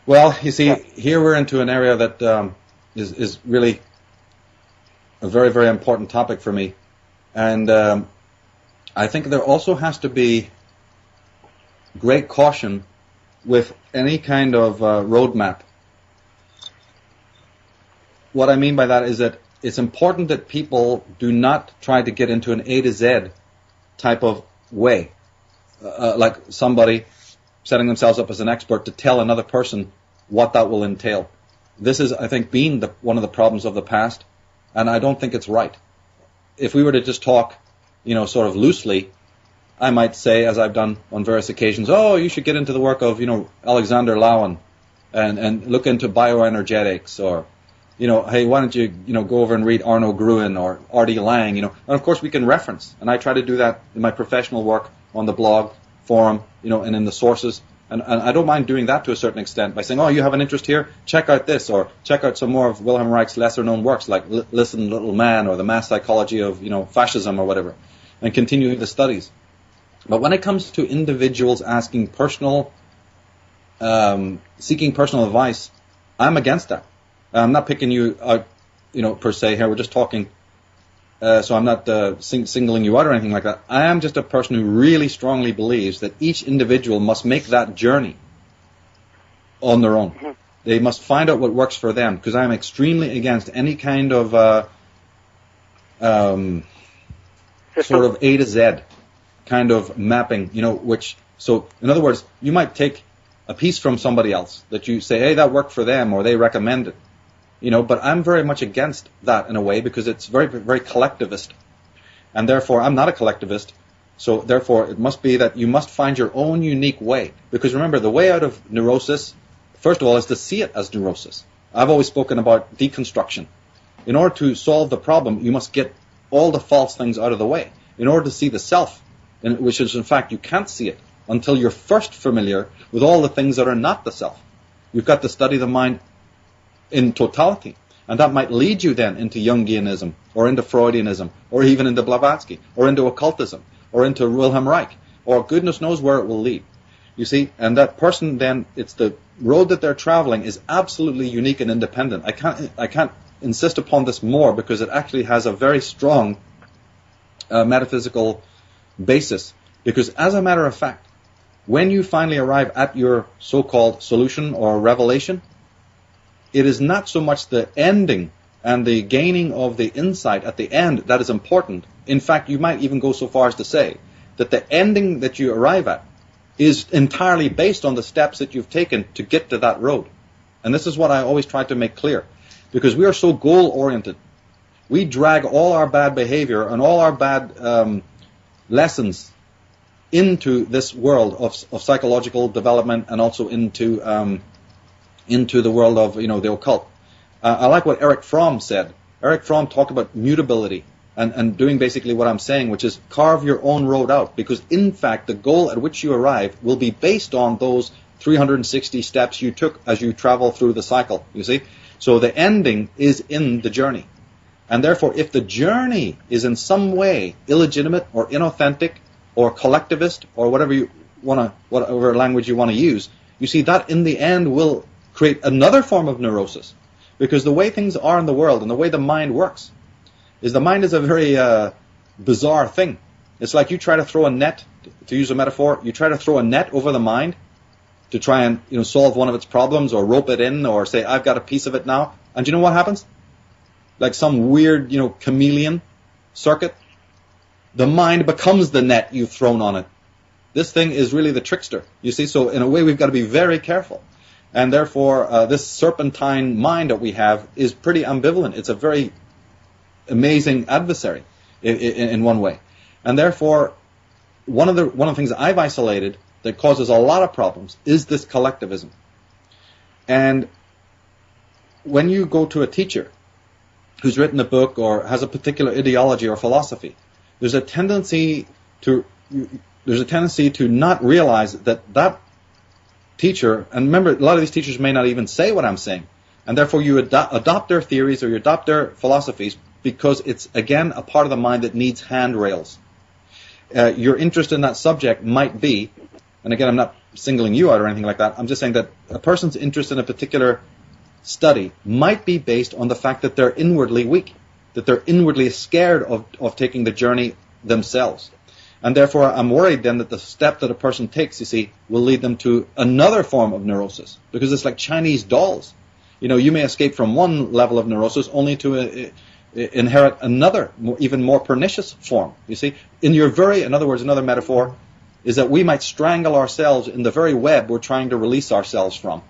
Well, you see, here we're into an area that is really a very, very important topic for me. And I think there also has to be great caution with any kind of roadmap. What I mean by that is that it's important that people do not try to get into an A to Z type of way, like somebody setting themselves up as an expert to tell another person what that will entail. This is, I think, been one of the problems of the past, and I don't think it's right. If we were to just talk, sort of loosely, I might say, as I've done on various occasions, oh, you should get into the work of, Alexander Lowen and look into bioenergetics, or, hey, why don't you, go over and read Arno Gruen or R.D. Laing, And of course we can reference, and I try to do that in my professional work on the blog, forum, and in the sources. And I don't mind doing that to a certain extent by saying, oh, you have an interest here? Check out this, or check out some more of Wilhelm Reich's lesser-known works like Listen, Little Man, or The Mass Psychology of, Fascism, or whatever, and continue the studies. But when it comes to individuals asking seeking personal advice, I'm against that. I'm not picking you out, per se here. We're just talking, so I'm not singling you out or anything like that. I am just a person who really strongly believes that each individual must make that journey on their own. Mm-hmm. They must find out what works for them, because I'm extremely against any kind of sort of A to Z kind of mapping, so in other words, you might take a piece from somebody else that you say, hey, that worked for them, or they recommend it, but I'm very much against that in a way, because it's very, very collectivist, and therefore I'm not a collectivist, so therefore it must be that you must find your own unique way, because remember, the way out of neurosis, first of all, is to see it as neurosis. I've always spoken about deconstruction. In order to solve the problem, you must get all the false things out of the way. In order to see the self, which is, in fact, you can't see it until you're first familiar with all the things that are not the self. You've got to study the mind in totality, and that might lead you then into Jungianism, or into Freudianism, or even into Blavatsky, or into occultism, or into Wilhelm Reich, or goodness knows where it will lead. You see, and that person then, it's the road that they're traveling is absolutely unique and independent. I can't insist upon this more, because it actually has a very strong metaphysical basis, because as a matter of fact, when you finally arrive at your so-called solution or revelation, it is not so much the ending and the gaining of the insight at the end that is important. In fact, you might even go so far as to say that the ending that you arrive at is entirely based on the steps that you've taken to get to that road. And this is what I always try to make clear, because we are so goal-oriented. We drag all our bad behavior and all our bad lessons into this world of psychological development, and also into the world of the occult. I like what Erich Fromm said. Erich Fromm talked about mutability and doing basically what I'm saying, which is carve your own road out, because in fact the goal at which you arrive will be based on those 360 steps you took as you travel through the cycle, you see. So the ending is in the journey. And therefore, if the journey is in some way illegitimate or inauthentic or collectivist or whatever language you want to use, you see that in the end will create another form of neurosis. Because the way things are in the world and the way the mind works is the mind is a very bizarre thing. It's like you try to throw a net, to use a metaphor, you try to throw a net over the mind to try and solve one of its problems, or rope it in, or say, I've got a piece of it now. And do you know what happens? Like some weird, chameleon circuit, the mind becomes the net you've thrown on it. This thing is really the trickster, you see. So in a way, we've got to be very careful. And therefore, this serpentine mind that we have is pretty ambivalent. It's a very amazing adversary in one way. And therefore, one of the things that I've isolated that causes a lot of problems is this collectivism. And when you go to a teacher who's written a book or has a particular ideology or philosophy, there's a tendency to not realize that teacher, and remember, a lot of these teachers may not even say what I'm saying, and therefore you adopt their theories or you adopt their philosophies because it's, again, a part of the mind that needs handrails. Your interest in that subject might be, and again, I'm not singling you out or anything like that. I'm just saying that a person's interest in a particular study might be based on the fact that they're inwardly weak, that they're inwardly scared of taking the journey themselves. And therefore, I'm worried then that the step that a person takes, you see, will lead them to another form of neurosis. Because it's like Chinese dolls. You know, you may escape from one level of neurosis only to inherit another, even more pernicious form. You see, in other words, another metaphor is that we might strangle ourselves in the very web we're trying to release ourselves from.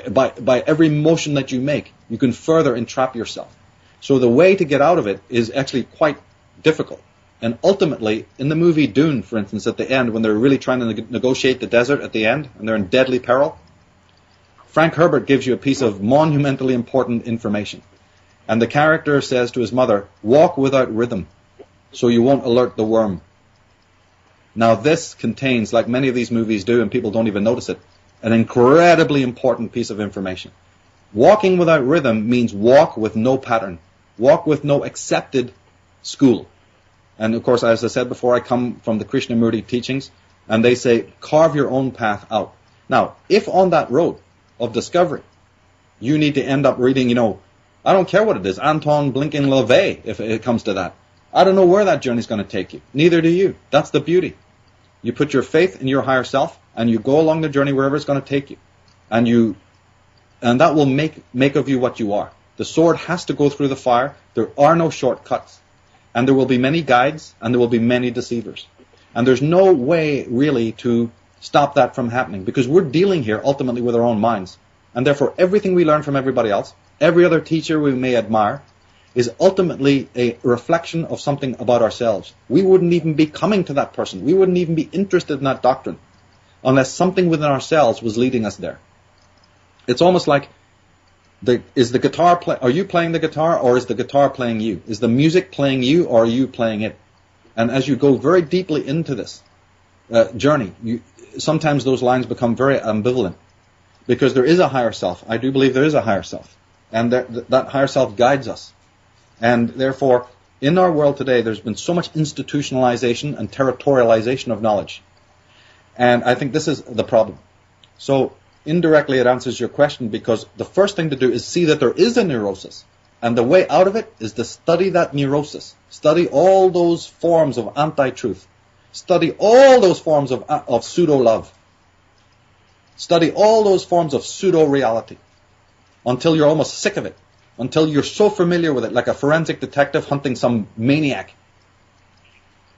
By every motion that you make, you can further entrap yourself. So the way to get out of it is actually quite difficult. And ultimately, in the movie Dune, for instance, at the end, when they're really trying to negotiate the desert at the end, and they're in deadly peril, Frank Herbert gives you a piece of monumentally important information. And the character says to his mother, walk without rhythm, so you won't alert the worm. Now this contains, like many of these movies do, and people don't even notice it, an incredibly important piece of information. Walking without rhythm means walk with no pattern, walk with no accepted school. And of course, as I said before, I come from the Krishnamurti teachings, and they say, carve your own path out. Now, if on that road of discovery, you need to end up reading, I don't care what it is, Anton Blinken LaVey, if it comes to that. I don't know where that journey's going to take you. Neither do you. That's the beauty. You put your faith in your higher self, and you go along the journey wherever it's going to take you. And that will make of you what you are. The sword has to go through the fire. There are no shortcuts. And there will be many guides, and there will be many deceivers. And there's no way, really, to stop that from happening, because we're dealing here, ultimately, with our own minds. And therefore, everything we learn from everybody else, every other teacher we may admire, is ultimately a reflection of something about ourselves. We wouldn't even be coming to that person. We wouldn't even be interested in that doctrine, unless something within ourselves was leading us there. It's almost like, are you playing the guitar, or is the guitar playing you? Is the music playing you, or are you playing it? And as you go very deeply into this journey, sometimes those lines become very ambivalent, because there is a higher self. I do believe there is a higher self, and that higher self guides us. And therefore, in our world today, there's been so much institutionalization and territorialization of knowledge. And I think this is the problem. So indirectly it answers your question, because the first thing to do is see that there is a neurosis. And the way out of it is to study that neurosis. Study all those forms of anti-truth. Study all those forms of pseudo-love. Study all those forms of pseudo-reality until you're almost sick of it. Until you're so familiar with it, like a forensic detective hunting some maniac.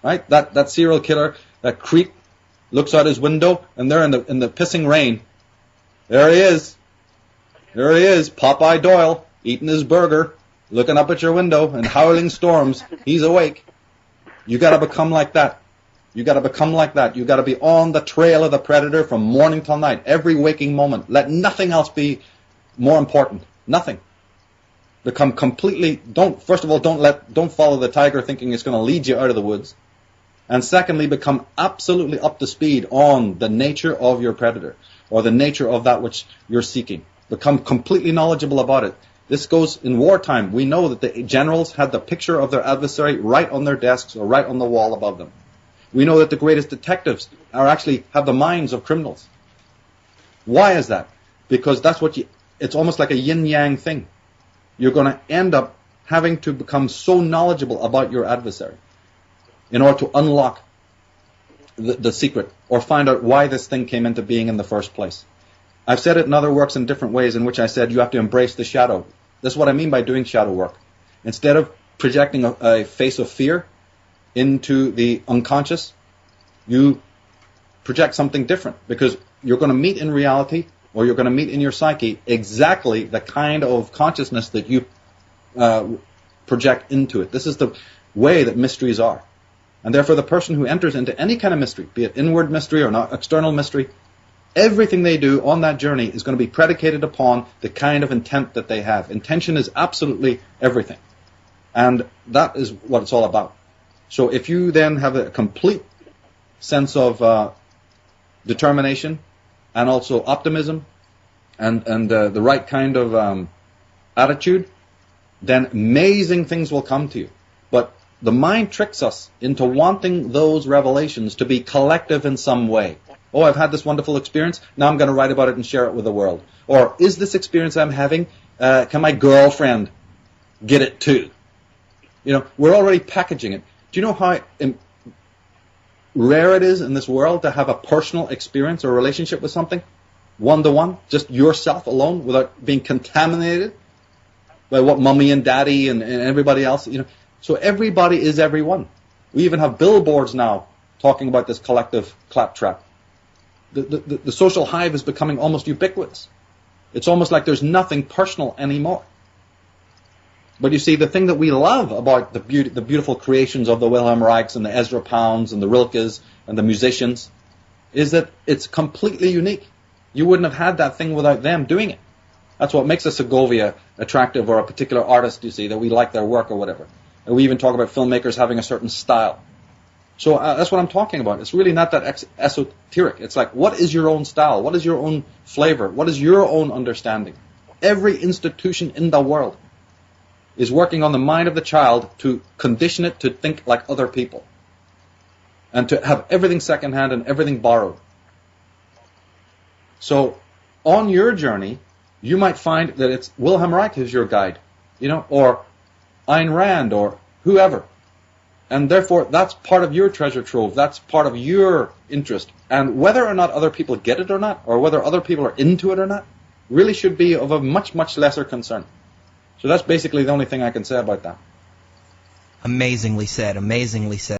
Right? That serial killer, that creep, looks out his window, and they're in the pissing rain. There he is. There he is, Popeye Doyle, eating his burger, looking up at your window, and howling storms. He's awake. You got to become like that. You got to become like that. You got to be on the trail of the predator from morning till night, every waking moment. Let nothing else be more important. Nothing. Become completely. Don't follow the tiger thinking it's going to lead you out of the woods. And secondly, become absolutely up to speed on the nature of your predator, or the nature of that which you're seeking. Become completely knowledgeable about it. This goes in wartime. We know that the generals had the picture of their adversary right on their desks or right on the wall above them. We know that the greatest detectives have the minds of criminals. Why is that? Because it's almost like a yin-yang thing. You're going to end up having to become so knowledgeable about your adversary in order to unlock the secret, or find out why this thing came into being in the first place. I've said it in other works in different ways, in which I said you have to embrace the shadow. This is what I mean by doing shadow work. Instead of projecting a face of fear into the unconscious, you project something different, because you're going to meet in reality, or you're going to meet in your psyche, exactly the kind of consciousness that you project into it. This is the way that mysteries are. And therefore, the person who enters into any kind of mystery, be it inward mystery or not external mystery, everything they do on that journey is going to be predicated upon the kind of intent that they have. Intention is absolutely everything. And that is what it's all about. So if you then have a complete sense of determination, and also optimism, and the right kind of attitude, then amazing things will come to you. But the mind tricks us into wanting those revelations to be collective in some way. Oh, I've had this wonderful experience. Now I'm going to write about it and share it with the world. Or is this experience I'm having, can my girlfriend get it too? You know, we're already packaging it. Do you know how rare it is in this world to have a personal experience or relationship with something? One-to-one, just yourself alone, without being contaminated by what mommy and daddy and everybody else, you know. So everybody is everyone. We even have billboards now talking about this collective claptrap. The social hive is becoming almost ubiquitous. It's almost like there's nothing personal anymore. But you see, the thing that we love about the beautiful creations of the Wilhelm Reichs and the Ezra Pounds and the Rilkes and the musicians is that it's completely unique. You wouldn't have had that thing without them doing it. That's what makes a Segovia attractive, or a particular artist, you see, that we like their work or whatever. And we even talk about filmmakers having a certain style. So that's what I'm talking about. It's really not that esoteric. It's like, what is your own style? What is your own flavor? What is your own understanding? Every institution in the world is working on the mind of the child to condition it to think like other people and to have everything secondhand and everything borrowed. So on your journey, you might find that it's Wilhelm Reich who's your guide, you know, or Ayn Rand or whoever. And therefore, that's part of your treasure trove. That's part of your interest. And whether or not other people get it or not, or whether other people are into it or not, really should be of a much, much lesser concern. So that's basically the only thing I can say about that. Amazingly said, amazingly said.